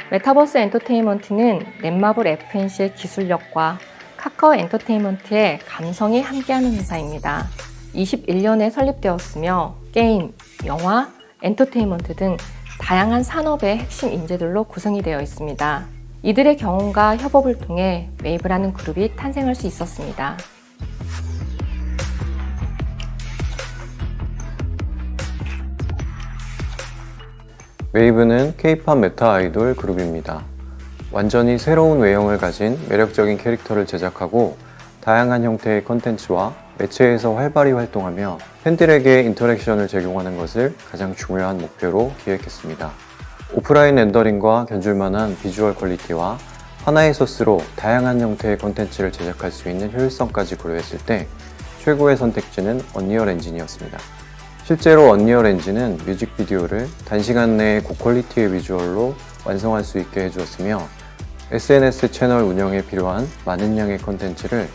메타버스 엔터테인먼트는 넷마블 FNC의 기술력과 카카오 엔터테인먼트의 감성이 함께하는 회사입니다. 21년에 설립되었으며 게임, 영화, 엔터테인먼트 등 다양한 산업의 핵심 인재들로 구성이 되어 있습니다. 이들의 경험과 협업을 통해 웨이브라는 그룹이 탄생할 수 있었습니다. 웨이브는 K-팝 메타 아이돌 그룹입니다. 완전히 새로운 외형을 가진 매력적인 캐릭터를 제작하고 다양한 형태의 콘텐츠와 매체에서 활발히 활동하며 팬들에게 인터랙션을 제공하는 것을 가장 중요한 목표로 기획했습니다. 오프라인 렌더링과 견줄만한 비주얼 퀄리티와 하나의 소스로 다양한 형태의 콘텐츠를 제작할 수 있는 효율성까지 고려했을 때 최고의 선택지는 언리얼 엔진이었습니다. 실제로 언리얼 엔진은 뮤직비디오를 단시간 내에 고퀄리티의 비주얼로 완성할 수 있게 해주었으며 SNS 채널 운영에 필요한 많은 양의 콘텐츠를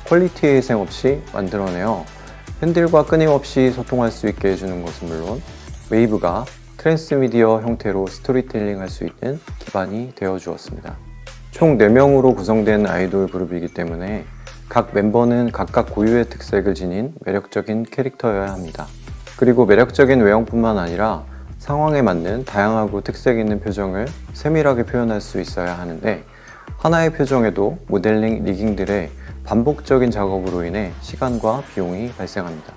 퀄리티의 희생 없이 만들어내어 팬들과 끊임없이 소통할 수 있게 해주는 것은 물론 웨이브가 트랜스미디어 형태로 스토리텔링 할 수 있는 기반이 되어 주었습니다. 총 4명으로 구성된 아이돌 그룹이기 때문에 각 멤버는 각각 고유의 특색을 지닌 매력적인 캐릭터여야 합니다. 그리고 매력적인 외형뿐만 아니라 상황에 맞는 다양하고 특색 있는 표정을 세밀하게 표현할 수 있어야 하는데 하나의 표정에도 모델링, 리깅들의 반복적인 작업으로 인해 시간과 비용이 발생합니다.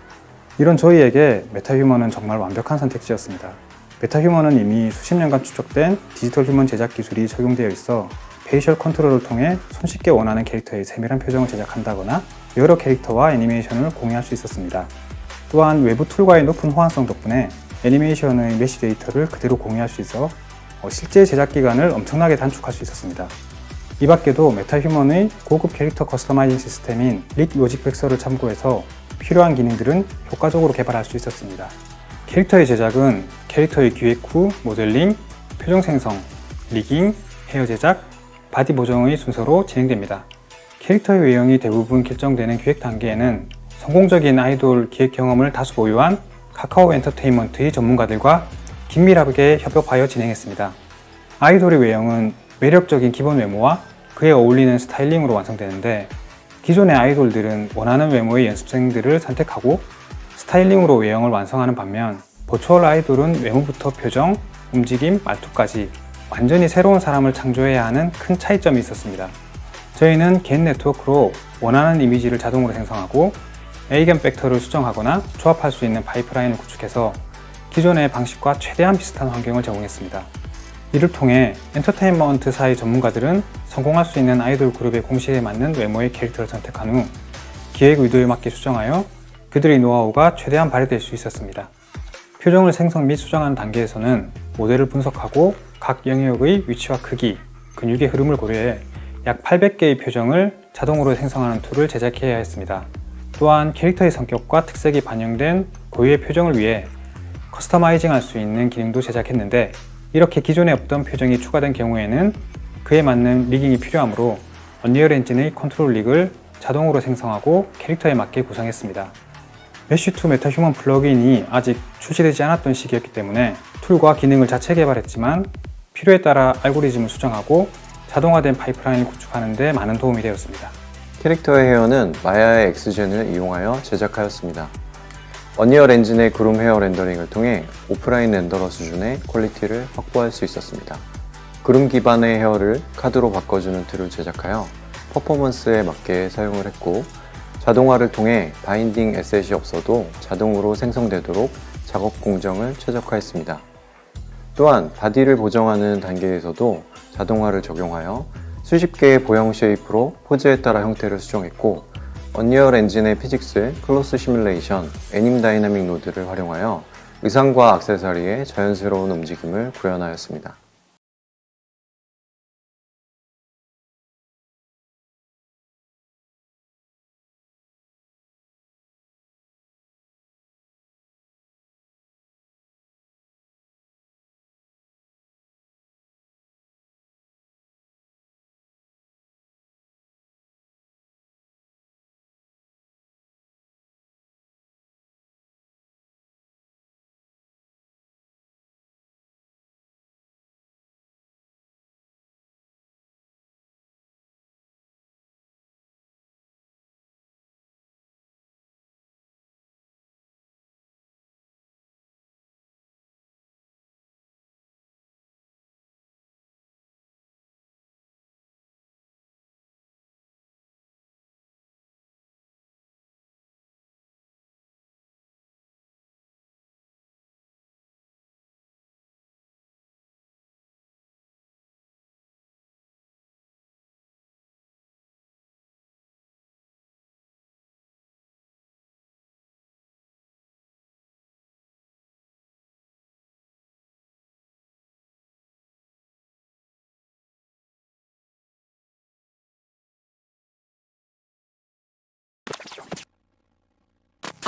이런 저희에게 메타휴먼은 정말 완벽한 선택지였습니다. 메타휴먼은 이미 수십 년간 축적된 디지털 휴먼 제작 기술이 적용되어 있어 페이셜 컨트롤을 통해 손쉽게 원하는 캐릭터의 세밀한 표정을 제작한다거나 여러 캐릭터와 애니메이션을 공유할 수 있었습니다. 또한 외부 툴과의 높은 호환성 덕분에 애니메이션의 메쉬 데이터를 그대로 공유할 수 있어 실제 제작 기간을 엄청나게 단축할 수 있었습니다. 이 밖에도 메타휴먼의 고급 캐릭터 커스터마이징 시스템인 릿 로직 백서를 참고해서 필요한 기능들은 효과적으로 개발할 수 있었습니다. 캐릭터의 제작은 캐릭터의 기획 후 모델링, 표정 생성, 리깅, 헤어 제작, 바디 보정의 순서로 진행됩니다. 캐릭터의 외형이 대부분 결정되는 기획 단계에는 성공적인 아이돌 기획 경험을 다수 보유한 카카오 엔터테인먼트의 전문가들과 긴밀하게 협업하여 진행했습니다. 아이돌의 외형은 매력적인 기본 외모와 그에 어울리는 스타일링으로 완성되는데 기존의 아이돌들은 원하는 외모의 연습생들을 선택하고 스타일링으로 외형을 완성하는 반면 버추얼 아이돌은 외모부터 표정, 움직임, 말투까지 완전히 새로운 사람을 창조해야 하는 큰 차이점이 있었습니다. 저희는 개인 네트워크로 원하는 이미지를 자동으로 생성하고 에이겐 팩터를 수정하거나 조합할 수 있는 파이프라인을 구축해서 기존의 방식과 최대한 비슷한 환경을 제공했습니다. 이를 통해 엔터테인먼트사의 전문가들은 성공할 수 있는 아이돌 그룹의 공식에 맞는 외모의 캐릭터를 선택한 후 기획 의도에 맞게 수정하여 그들의 노하우가 최대한 발휘될 수 있었습니다. 표정을 생성 및 수정하는 단계에서는 모델을 분석하고 각 영역의 위치와 크기, 근육의 흐름을 고려해 약 800개의 표정을 자동으로 생성하는 툴을 제작해야 했습니다. 또한 캐릭터의 성격과 특색이 반영된 고유의 표정을 위해 커스터마이징 할 수 있는 기능도 제작했는데 이렇게 기존에 없던 표정이 추가된 경우에는 그에 맞는 리깅이 필요하므로 언리얼 엔진의 컨트롤 릭을 자동으로 생성하고 캐릭터에 맞게 구성했습니다. 메쉬2 메타휴먼 플러그인이 아직 출시되지 않았던 시기였기 때문에 툴과 기능을 자체 개발했지만 필요에 따라 알고리즘을 수정하고 자동화된 파이프라인을 구축하는 데 많은 도움이 되었습니다. 캐릭터의 헤어는 마야의 X젠을 이용하여 제작하였습니다. 언리얼 엔진의 그룹 헤어 렌더링을 통해 오프라인 렌더러 수준의 퀄리티를 확보할 수 있었습니다. 그룹 기반의 헤어를 카드로 바꿔주는 툴을 제작하여 퍼포먼스에 맞게 사용을 했고 자동화를 통해 바인딩 에셋이 없어도 자동으로 생성되도록 작업 공정을 최적화했습니다. 또한 바디를 보정하는 단계에서도 자동화를 적용하여 수십 개의 보형 쉐이프로 포즈에 따라 형태를 수정했고 언리얼 엔진의 피직스, 클로스 시뮬레이션, 애님 다이나믹 노드를 활용하여 의상과 액세서리의 자연스러운 움직임을 구현하였습니다.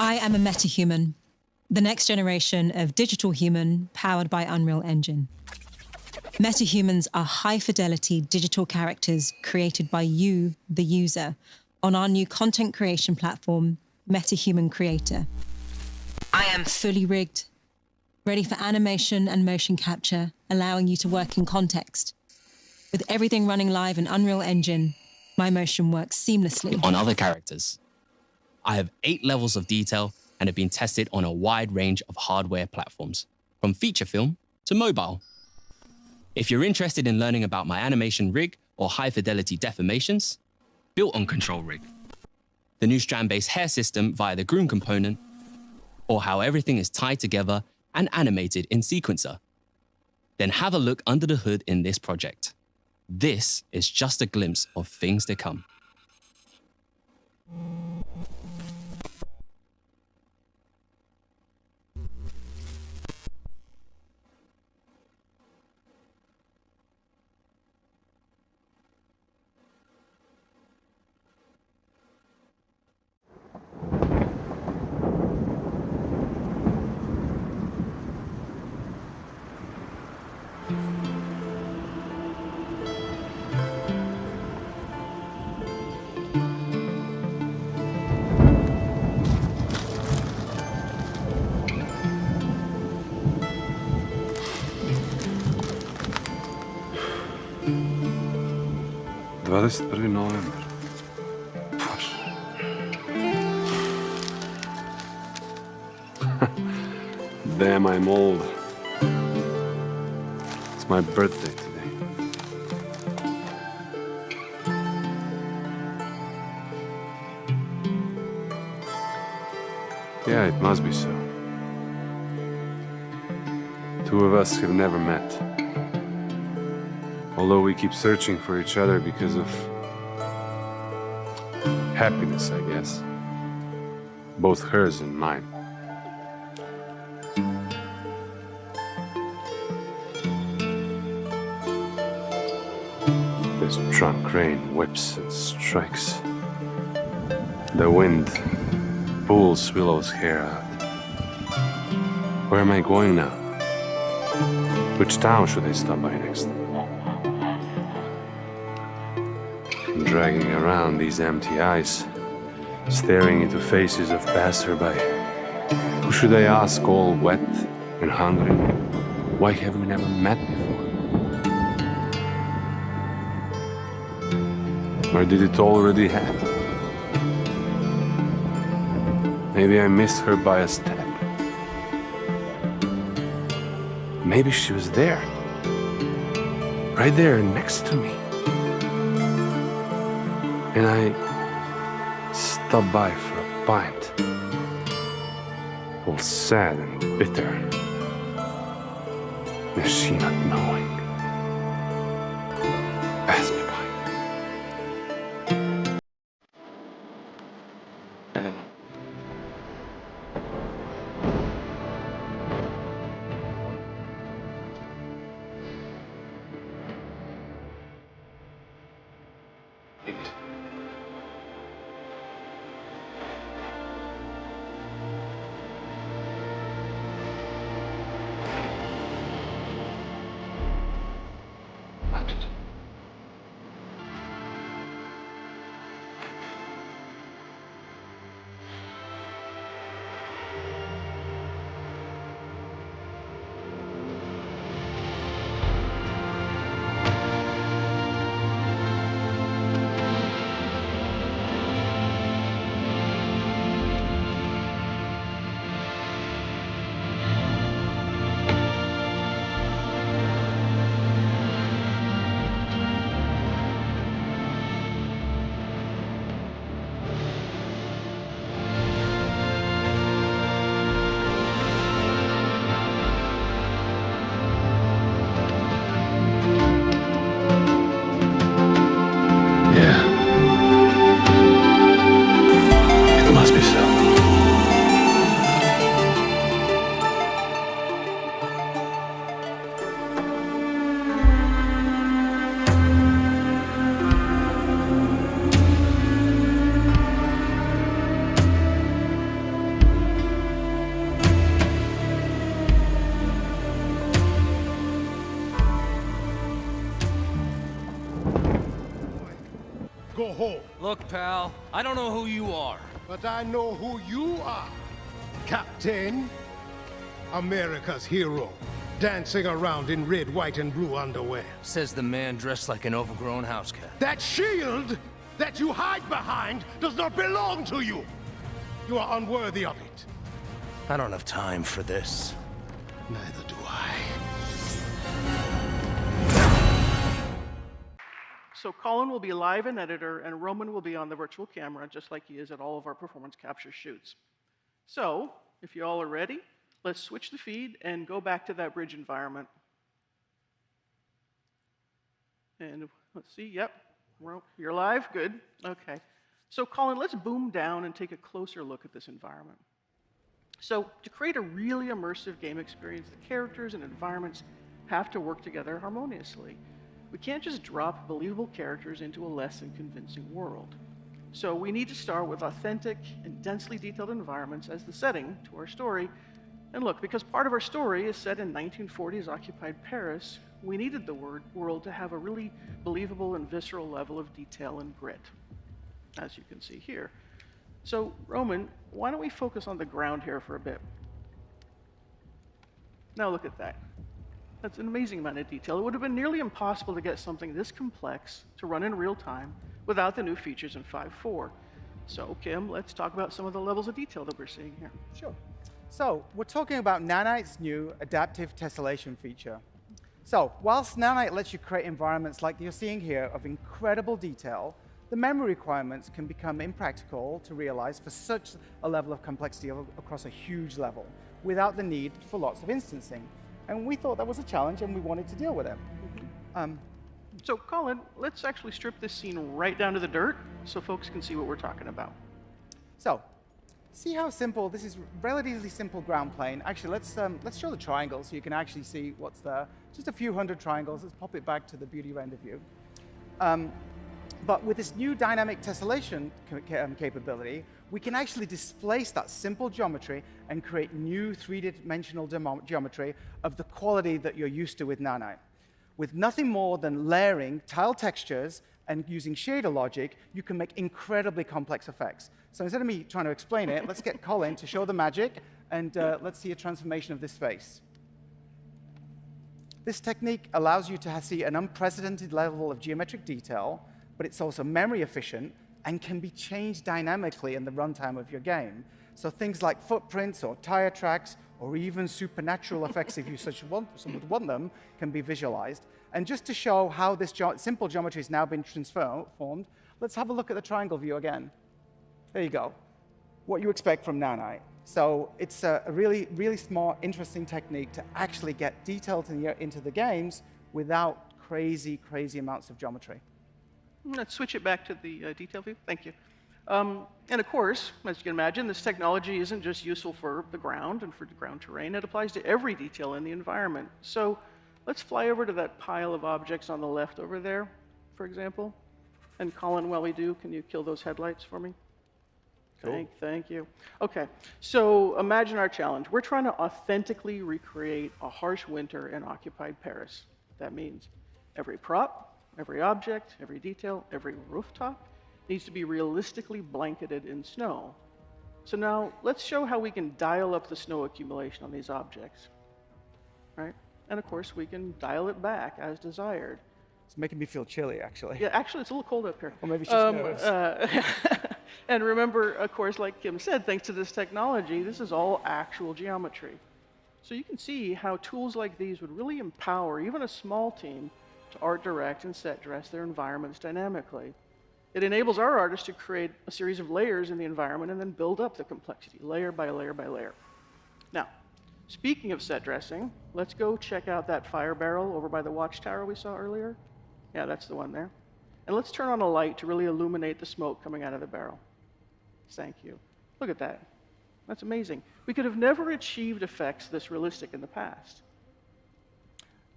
I am a metahuman, the next generation of digital human powered by Unreal Engine. Metahumans are high-fidelity digital characters created by you, the user, on our new content creation platform, MetaHuman Creator. I am fully rigged, ready for animation and motion capture, allowing you to work in context. With everything running live in Unreal Engine, my motion works seamlessly on other characters. I have 8 levels of detail and have been tested on a wide range of hardware platforms, from feature film to mobile. If you're interested in learning about my animation rig or high-fidelity deformations, built on Control Rig, the new strand-based hair system via the Groom component, or how everything is tied together and animated in Sequencer, then have a look under the hood in this project. This is just a glimpse of things to come. novembar. Damn, I'm old. It's my birthday today. Yeah, it must be so. Two of us have never met. Although we keep searching for each other because of happiness, I guess. Both hers and mine. This trunk crane whips and strikes. The wind pulls Willow's hair out. Where am I going now? Which town should I stop by next? I'm dragging around these empty eyes, staring into faces of passerby. Who should I ask, all wet and hungry? Why have we never met before? Or did it already happen? Maybe I missed her by a step. Maybe she was there, right there next to me. And I stopped by for a pint, all sad and bitter. And she not knowing, passed me by. go home. Look, pal, I don't know who you are. But I know who you are. Captain, America's hero, dancing around in red, white, and blue underwear. Says the man dressed like an overgrown house cat. That shield that you hide behind does not belong to you. You are unworthy of it. I don't have time for this. Neither do I. So Colin will be live in editor, and Roman will be on the virtual camera, just like he is at all of our performance capture shoots. So, if you all are ready, let's switch the feed and go back to that bridge environment. And let's see, yep, you're live, good, okay. So Colin, let's boom down and take a closer look at this environment. So to create a really immersive game experience, the characters and environments have to work together harmoniously. We can't just drop believable characters into a less than convincing world. So we need to start with authentic and densely detailed environments as the setting to our story. And look, because part of our story is set in 1940s occupied Paris, we needed the world to have a really believable and visceral level of detail and grit, as you can see here. So, Roman, why don't we focus on the ground here for a bit? Now look at that. That's an amazing amount of detail. It would have been nearly impossible to get something this complex to run in real time without the new features in 5.4. So, Kim, let's talk about some of the levels of detail that we're seeing here. Sure. So, we're talking about Nanite's new adaptive tessellation feature. So, whilst Nanite lets you create environments like you're seeing here of incredible detail, the memory requirements can become impractical to realize for such a level of complexity across a huge level without the need for lots of instancing. And we thought that was a challenge and we wanted to deal with it. So Colin, let's actually strip this scene right down to the dirt so folks can see what we're talking about. So, see how simple, this is relatively simple ground plane. Actually, let's show the triangle so you can actually see what's there. Just a few hundred triangles. Let's pop it back to the beauty render view. But with this new dynamic tessellation capability, we can actually displace that simple geometry and create new three-dimensional geometry of the quality that you're used to with Nanite. With nothing more than layering tile textures and using shader logic, you can make incredibly complex effects. So instead of me trying to explain it, let's get Colin to show the magic, and let's see a transformation of this space. This technique allows you to see an unprecedented level of geometric detail, but it's also memory efficient and can be changed dynamically in the runtime of your game. So things like footprints or tire tracks or even supernatural effects, if you would want them, can be visualized. And just to show how this simple geometry has now been transformed, let's have a look at the triangle view again. There you go. What you expect from Nanite. So it's a really, really smart, interesting technique to actually get detail into the games without crazy, crazy amounts of geometry. Let's switch it back to the detail view. Thank you. And of course, as you can imagine, this technology isn't just useful for the ground and for the ground terrain. It applies to every detail in the environment. So let's fly over to that pile of objects on the left over there, for example. And Colin, while we do, can you kill those headlights for me? Cool. Thank you. OK, so imagine our challenge. We're trying to authentically recreate a harsh winter in occupied Paris. That means every prop, every object, every detail, every rooftop needs to be realistically blanketed in snow. So now let's show how we can dial up the snow accumulation on these objects, right? And of course, we can dial it back as desired. It's making me feel chilly, actually. Yeah, actually, it's a little cold up here. Or maybe it's just nerves. And remember, of course, like Kim said, thanks to this technology, this is all actual geometry. So you can see how tools like these would really empower even a small team to art direct and set dress their environments dynamically. It enables our artists to create a series of layers in the environment and then build up the complexity, layer by layer by layer. Now, speaking of set dressing, let's go check out that fire barrel over by the watchtower we saw earlier. Yeah, that's the one there. And let's turn on a light to really illuminate the smoke coming out of the barrel. Thank you. Look at that. That's amazing. We could have never achieved effects this realistic in the past.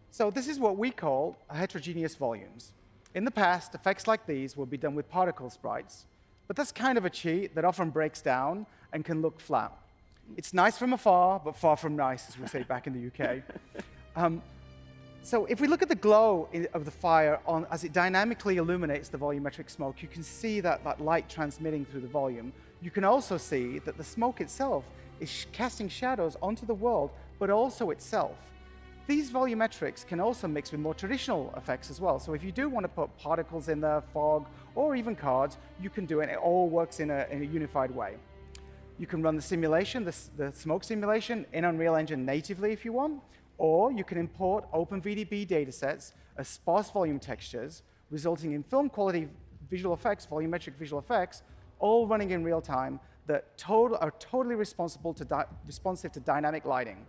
So this is what we call heterogeneous volumes. In the past, effects like these would be done with particle sprites, but that's kind of a cheat that often breaks down and can look flat. It's nice from afar, but far from nice, as we say back in the UK. So if we look at the glow of the fire as it dynamically illuminates the volumetric smoke, you can see that light transmitting through the volume. You can also see that the smoke itself is casting shadows onto the world, but also itself. These volumetrics can also mix with more traditional effects as well. So if you do want to put particles in there, fog, or even cards, you can do it. It all works in a unified way. You can run the simulation, the smoke simulation, in Unreal Engine natively if you want, or you can import OpenVDB datasets as sparse volume textures, resulting in film quality visual effects, volumetric visual effects, all running in real time that are totally responsive to dynamic lighting.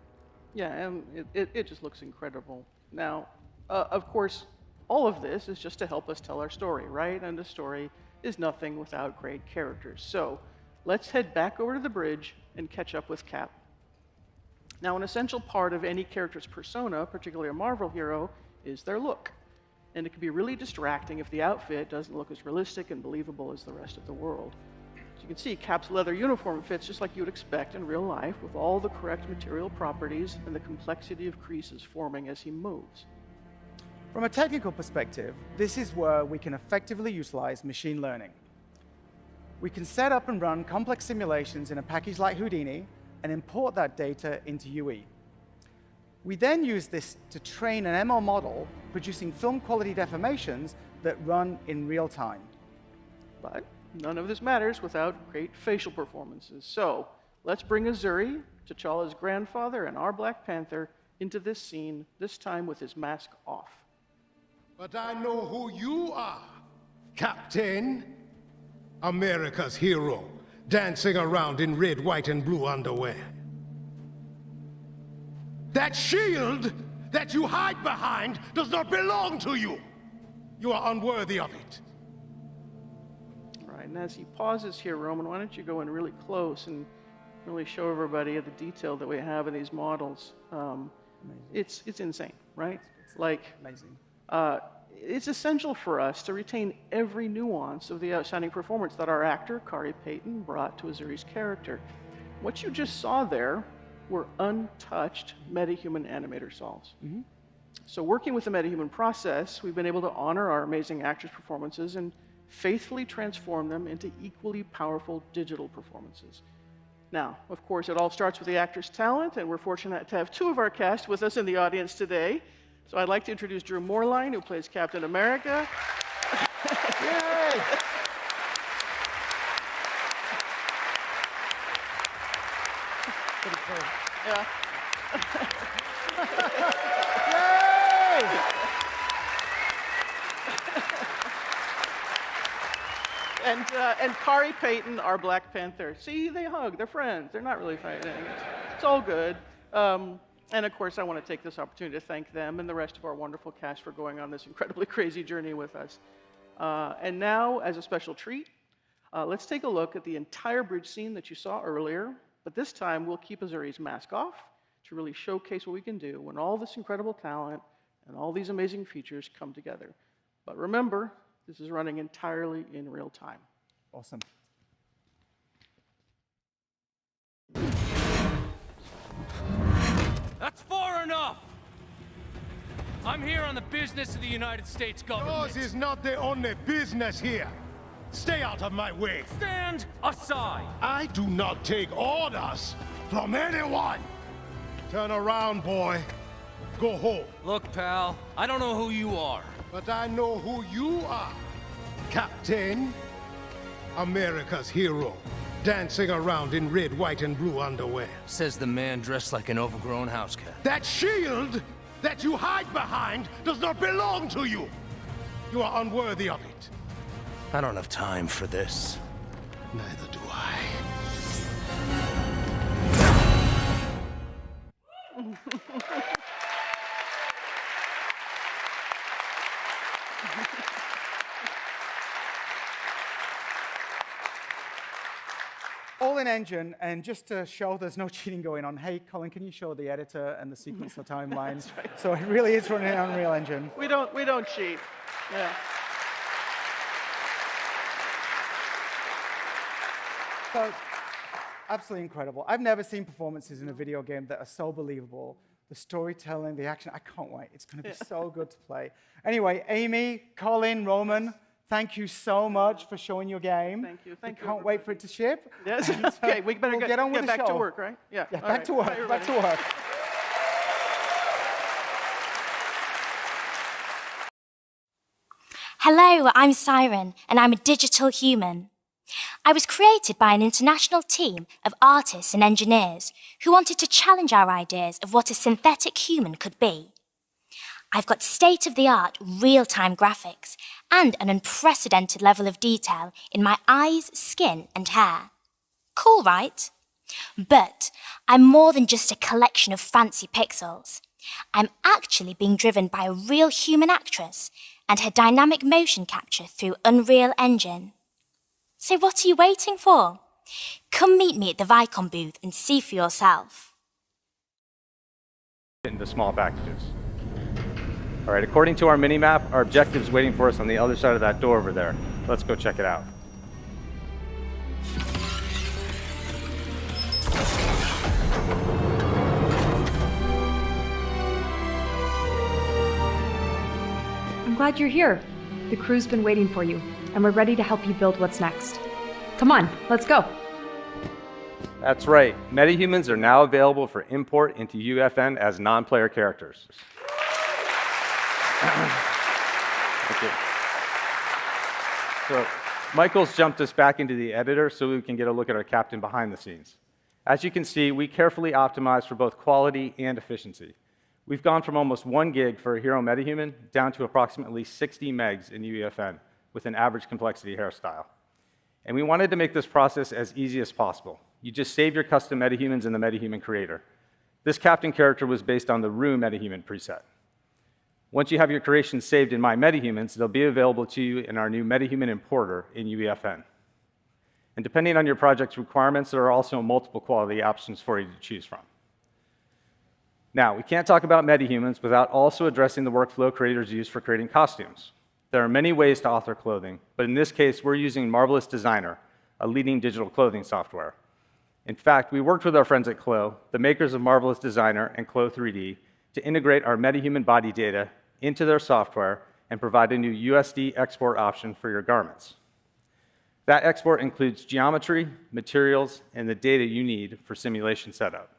Yeah, and it just looks incredible. Now, of course, all of this is just to help us tell our story, right? And the story is nothing without great characters. So let's head back over to the bridge and catch up with Cap. Now, an essential part of any character's persona, particularly a Marvel hero, is their look. And it can be really distracting if the outfit doesn't look as realistic and believable as the rest of the world. So you can see Cap's leather uniform fits just like you would expect in real life, with all the correct material properties and the complexity of creases forming as he moves. From a technical perspective, this is where we can effectively utilize machine learning. We can set up and run complex simulations in a package like Houdini and import that data into UE. We then use this to train an ML model, producing film quality deformations that run in real time. But none of this matters without great facial performances. So let's bring Azuri, T'Challa's grandfather and our Black Panther, into this scene, this time with his mask off. But I know who you are, Captain. America's hero, dancing around in red, white, and blue underwear. That shield that you hide behind does not belong to you. You are unworthy of it. All right, and as he pauses here, Roman, why don't you go in really close and really show everybody the detail that we have in these models. It's insane, right? Like, amazing. It's essential for us to retain every nuance of the outstanding performance that our actor, Kari Payton, brought to Azuri's character. What you just saw there were untouched metahuman animator solves. Mm-hmm. So working with the metahuman process, we've been able to honor our amazing actors' performances and faithfully transform them into equally powerful digital performances. Now, of course, it all starts with the actor's talent, and we're fortunate to have two of our cast with us in the audience today. So I'd like to introduce Drew Moorline, who plays Captain America. Yay! Pretty cool. Yeah. Yay! And Kari Payton, our Black Panther. See, they hug. They're friends. They're not really fighting. It's all good. And of course, I want to take this opportunity to thank them and the rest of our wonderful cast for going on this incredibly crazy journey with us. And now, as a special treat, let's take a look at the entire bridge scene that you saw earlier. But this time, we'll keep Azuri's mask off to really showcase what we can do when all this incredible talent and all these amazing features come together. But remember, this is running entirely in real time. Awesome. That's far enough! I'm here on the business of the United States government. Yours is not the only business here. Stay out of my way. Stand aside! I do not take orders from anyone. Turn around, boy. Go home. Look, pal, I don't know who you are. But I know who you are. Captain. America's hero. Dancing around in red, white, and blue underwear. Says the man dressed like an overgrown house cat. That shield that you hide behind does not belong to you. You are unworthy of it. I don't have time for this. Neither do I. All in Engine, and just to show there's no cheating going on, hey, Colin, can you show the editor and the sequencer timelines? Right. So it really is running on Unreal Engine. We don't cheat. Yeah. So, absolutely incredible. I've never seen performances in a video game that are so believable. The the storytelling, the action. I can't wait. It's going to be so good to play. Anyway, Amy, Colin, Roman, thank you so much for showing your game. Thank you. Thank you. Can't wait for it to ship. Yes. Okay, we better We'll get on with the back to show. work, right? Yeah. Yeah, All back right. to work. Bye, Back to everybody. work. Hello, I'm Siren, and I'm a digital human. I was created by an international team of artists and engineers who wanted to challenge our ideas of what a synthetic human could be. I've got state-of-the-art real-time graphics and an unprecedented level of detail in my eyes, skin, and hair. Cool, right? But I'm more than just a collection of fancy pixels. I'm actually being driven by a real human actress and her dynamic motion capture through Unreal Engine. So what are you waiting for? Come meet me at the Vicon booth and see for yourself. Into small packages. All right, according to our mini-map, our objective's waiting for us on the other side of that door over there. Let's go check it out. I'm glad you're here. The crew's been waiting for you, and we're ready to help you build what's next. Come on, let's go. That's right. Metahumans are now available for import into UEFN as non-player characters. Thank you. So, Michael's jumped us back into the editor so we can get a look at our captain behind the scenes. As you can see, we carefully optimized for both quality and efficiency. We've gone from almost 1 gig for a hero metahuman down to approximately 60 megs in UEFN with an average complexity hairstyle. And we wanted to make this process as easy as possible. You just save your custom metahumans in the metahuman creator. This captain character was based on the Rue metahuman preset. Once you have your creations saved in My Metahumans, they'll be available to you in our new metahuman importer in UEFN. And depending on your project's requirements, there are also multiple quality options for you to choose from. Now, we can't talk about metahumans without also addressing the workflow creators use for creating costumes. There are many ways to author clothing, but in this case, we're using Marvelous Designer, a leading digital clothing software. In fact, we worked with our friends at Clo, the makers of Marvelous Designer and Clo 3D, to integrate our metahuman body data into their software and provide a new USD export option for your garments. That export includes geometry, materials, and the data you need for simulation setup.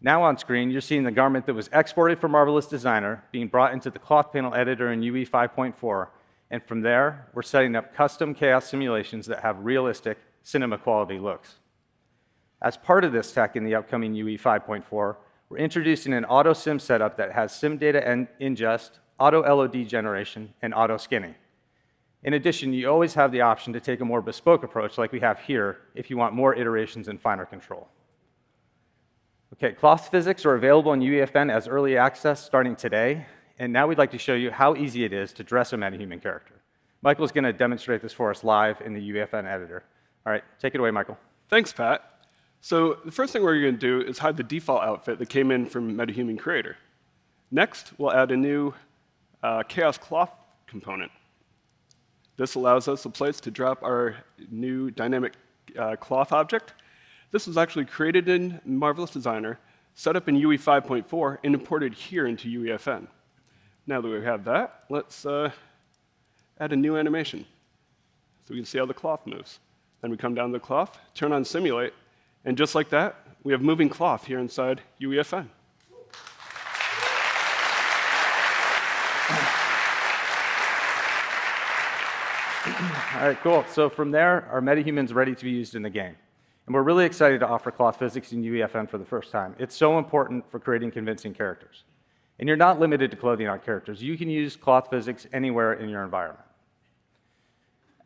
Now on screen, you're seeing the garment that was exported from Marvelous Designer being brought into the cloth panel editor in UE 5.4, and from there, we're setting up custom chaos simulations that have realistic cinema quality looks. As part of this tech in the upcoming UE 5.4, we're introducing an auto sim setup that has sim data ingest, auto LOD generation, and auto skinning. In addition, you always have the option to take a more bespoke approach like we have here if you want more iterations and finer control. Okay, cloth physics are available in UEFN as early access starting today, and now we'd like to show you how easy it is to dress a metahuman character. Michael's going to demonstrate this for us live in the UEFN editor. All right, take it away, Michael. Thanks, Pat. So the first thing we're going to do is hide the default outfit that came in from MetaHuman Creator. Next, we'll add a new Chaos Cloth component. This allows us a place to drop our new dynamic cloth object. This was actually created in Marvelous Designer, set up in UE 5.4, and imported here into UEFN. Now that we have that, let's add a new animation so we can see how the cloth moves. Then we come down to the cloth, turn on Simulate, and just like that, we have moving cloth here inside UEFN. All right, cool. So from there, our metahuman's ready to be used in the game. And we're really excited to offer cloth physics in UEFN for the first time. It's so important for creating convincing characters. And you're not limited to clothing on characters. You can use cloth physics anywhere in your environment.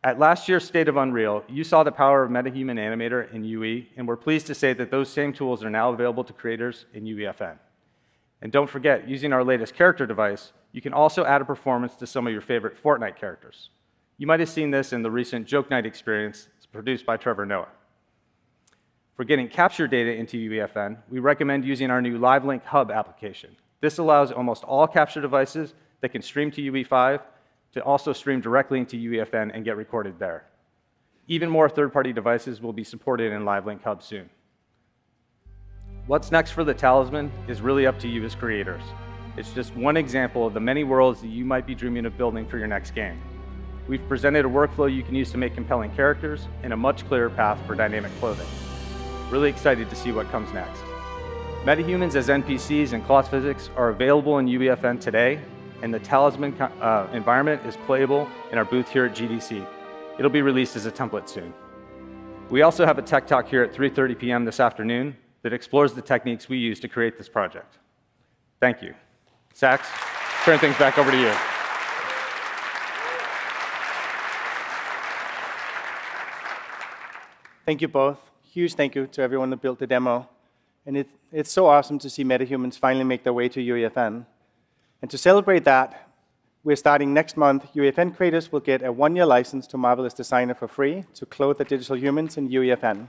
At last year's State of Unreal, you saw the power of MetaHuman Animator in UE, and we're pleased to say that those same tools are now available to creators in UEFN. And don't forget, using our latest character device, you can also add a performance to some of your favorite Fortnite characters. You might have seen this in the recent Joke Night experience produced by Trevor Noah. For getting capture data into UEFN, we recommend using our new LiveLink Hub application. This allows almost all capture devices that can stream to UE5 to also stream directly into UEFN and get recorded there. Even more third-party devices will be supported in LiveLink Hub soon. What's next for the Talisman is really up to you as creators. It's just one example of the many worlds that you might be dreaming of building for your next game. We've presented a workflow you can use to make compelling characters and a much clearer path for dynamic clothing. Really excited to see what comes next. Metahumans as NPCs and class physics are available in UEFN today, and the Talisman environment is playable in our booth here at GDC. It'll be released as a template soon. We also have a tech talk here at 3:30 p.m. this afternoon that explores the techniques we use to create this project. Thank you. Sax, turn things back over to you. Thank you both. Huge thank you to everyone that built the demo. And it's so awesome to see metahumans finally make their way to UEFN. And to celebrate that, we're starting next month. UEFN creators will get a 1-year license to Marvelous Designer for free to clothe the digital humans in UEFN.